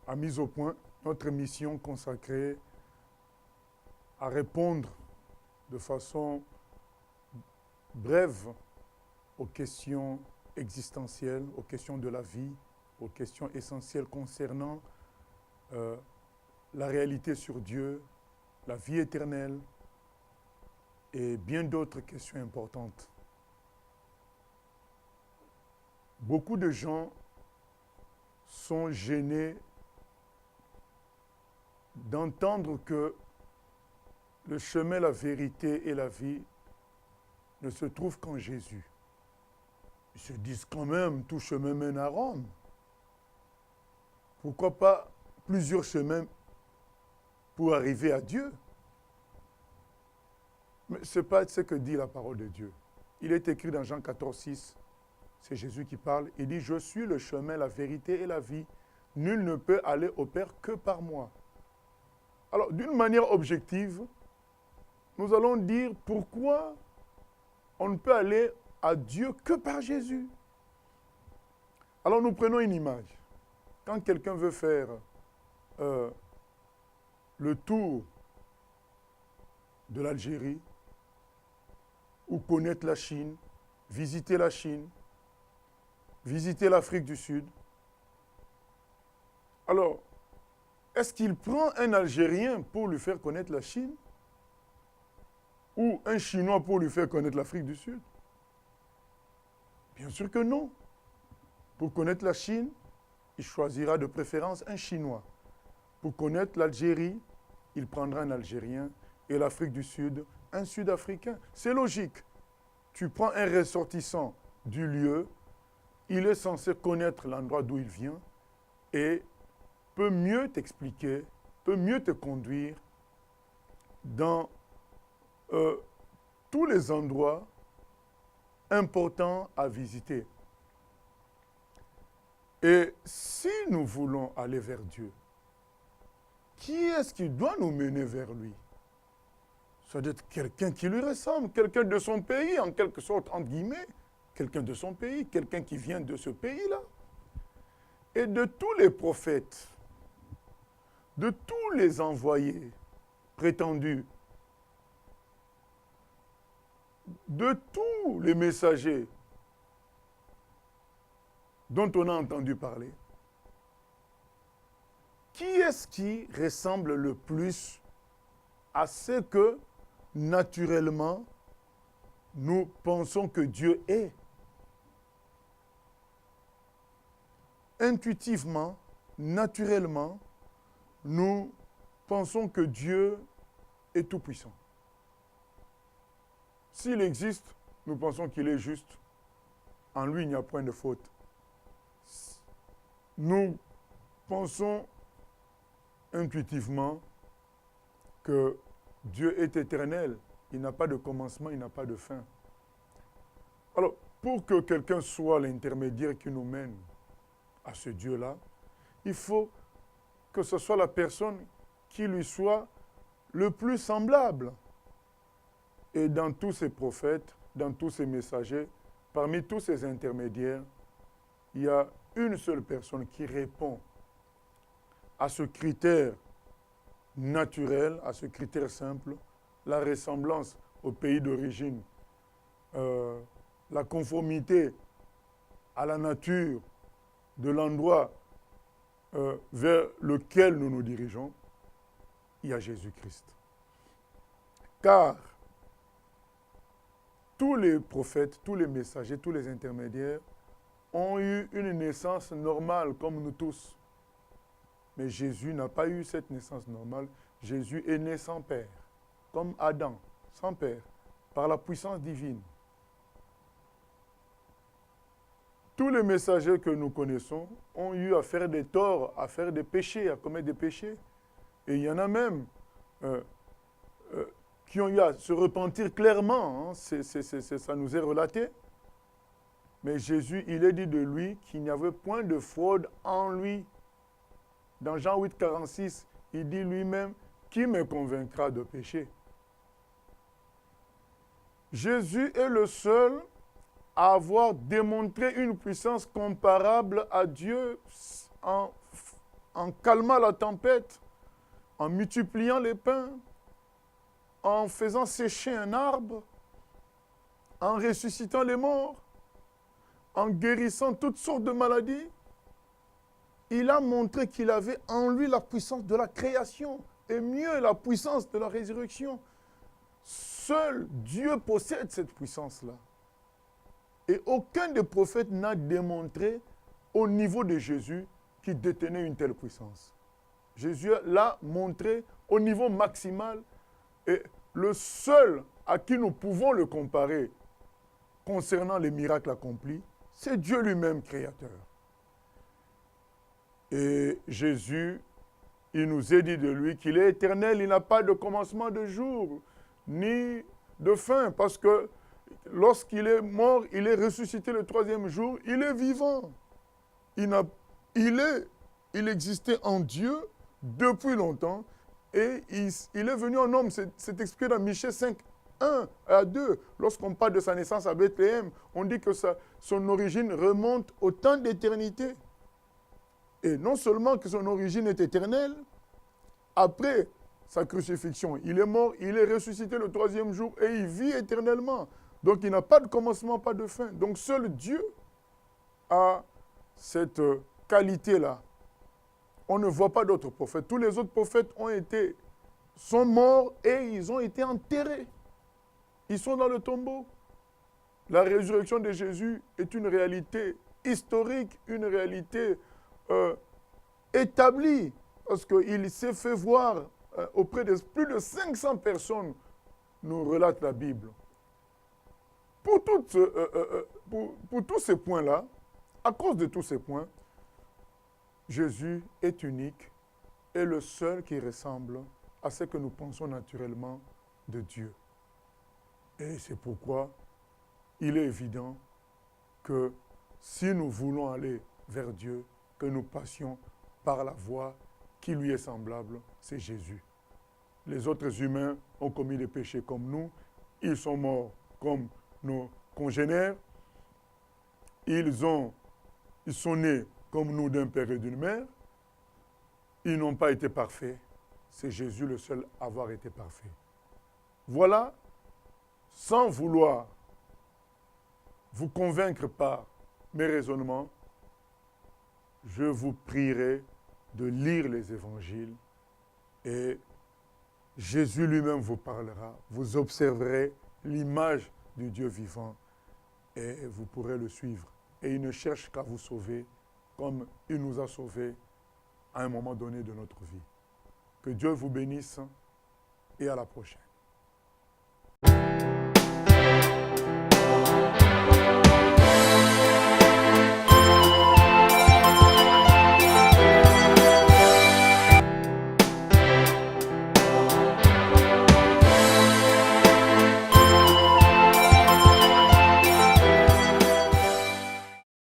a mis au point notre émission consacrée à répondre de façon brève aux questions existentielles, aux questions de la vie, aux questions essentielles concernant la réalité sur Dieu, la vie éternelle et bien d'autres questions importantes. Beaucoup de gens sont gênés d'entendre que le chemin, la vérité et la vie ne se trouvent qu'en Jésus. Ils se disent quand même, tout chemin mène à Rome. Pourquoi pas plusieurs chemins pour arriver à Dieu? Mais ce n'est pas ce que dit la parole de Dieu. Il est écrit dans Jean 14, 6, c'est Jésus qui parle, il dit « Je suis le chemin, la vérité et la vie. Nul ne peut aller au Père que par moi. » Alors, d'une manière objective, nous allons dire pourquoi on ne peut aller à Dieu que par Jésus. Alors, nous prenons une image. Quand quelqu'un veut faire le tour de l'Algérie, ou connaître la Chine, visiter la Chine, visiter l'Afrique du Sud. Alors, est-ce qu'il prend un Algérien pour lui faire connaître la Chine ou un Chinois pour lui faire connaître l'Afrique du Sud? Bien sûr que non. Pour connaître la Chine, il choisira de préférence un Chinois. Pour connaître l'Algérie, il prendra un Algérien et l'Afrique du Sud, un Sud-Africain. C'est logique. Tu prends un ressortissant du lieu, il est censé connaître l'endroit d'où il vient et peut mieux t'expliquer, peut mieux te conduire dans tous les endroits importants à visiter. Et si nous voulons aller vers Dieu, qui est-ce qui doit nous mener vers lui? Ça doit être quelqu'un qui lui ressemble, quelqu'un de son pays, en quelque sorte, entre guillemets, quelqu'un de son pays, quelqu'un qui vient de ce pays-là. Et de tous les prophètes, de tous les envoyés prétendus, de tous les messagers dont on a entendu parler, qui est-ce qui ressemble le plus à ce que, naturellement, nous pensons que Dieu est? Intuitivement, naturellement, nous pensons que Dieu est tout-puissant. S'il existe, nous pensons qu'il est juste. En lui, il n'y a point de faute. Nous pensons intuitivement que Dieu est éternel. Il n'a pas de commencement, il n'a pas de fin. Alors, pour que quelqu'un soit l'intermédiaire qui nous mène à ce Dieu-là, il faut que ce soit la personne qui lui soit le plus semblable. Et dans tous ces prophètes, dans tous ces messagers, parmi tous ces intermédiaires, il y a une seule personne qui répond à ce critère naturel, à ce critère simple, la ressemblance au pays d'origine, la conformité à la nature de l'endroit vers lequel nous nous dirigeons, il y a Jésus-Christ. Car tous les prophètes, tous les messagers, tous les intermédiaires ont eu une naissance normale comme nous tous. Mais Jésus n'a pas eu cette naissance normale. Jésus est né sans père, comme Adam, sans père, par la puissance divine. Tous les messagers que nous connaissons ont eu à faire des torts, à faire des péchés, à commettre des péchés. Et il y en a même qui ont eu à se repentir clairement. Hein. Ça nous est relaté. Mais Jésus, il est dit de lui qu'il n'y avait point de fraude en lui. Dans Jean 8, 46, il dit lui-même, « Qui me convaincra de péché ?» Jésus est le seul à avoir démontré une puissance comparable à Dieu en calmant la tempête, en multipliant les pains, en faisant sécher un arbre, en ressuscitant les morts, en guérissant toutes sortes de maladies. Il a montré qu'il avait en lui la puissance de la création et mieux la puissance de la résurrection. Seul Dieu possède cette puissance-là. Et aucun des prophètes n'a démontré au niveau de Jésus qu'il détenait une telle puissance. Jésus l'a montré au niveau maximal et le seul à qui nous pouvons le comparer concernant les miracles accomplis, c'est Dieu lui-même créateur. Et Jésus, il nous est dit de lui qu'il est éternel, il n'a pas de commencement de jour, ni de fin, parce que lorsqu'il est mort, il est ressuscité le troisième jour, il est vivant. Il existait en Dieu depuis longtemps et il est venu en homme. C'est expliqué dans Michée 5, 1 à 2. Lorsqu'on parle de sa naissance à Bethléem, on dit que son origine remonte au temps d'éternité. Et non seulement que son origine est éternelle, après sa crucifixion, il est mort, il est ressuscité le troisième jour et il vit éternellement. Donc il n'a pas de commencement, pas de fin. Donc seul Dieu a cette qualité-là. On ne voit pas d'autres prophètes. Tous les autres prophètes sont morts et ils ont été enterrés. Ils sont dans le tombeau. La résurrection de Jésus est une réalité historique, une réalité établie, parce qu'il s'est fait voir auprès de plus de 500 personnes, nous relate la Bible. Pour tous ces points-là, à cause de tous ces points, Jésus est unique et le seul qui ressemble à ce que nous pensons naturellement de Dieu. Et c'est pourquoi il est évident que si nous voulons aller vers Dieu, que nous passions par la voie qui lui est semblable, c'est Jésus. Les autres humains ont commis des péchés comme nous, ils sont morts comme nos congénères, ils sont nés comme nous d'un père et d'une mère, ils n'ont pas été parfaits, c'est Jésus le seul à avoir été parfait. Voilà, sans vouloir vous convaincre par mes raisonnements, je vous prierai de lire les évangiles et Jésus lui-même vous parlera. Vous observerez l'image du Dieu vivant et vous pourrez le suivre. Et il ne cherche qu'à vous sauver comme il nous a sauvés à un moment donné de notre vie. Que Dieu vous bénisse et à la prochaine.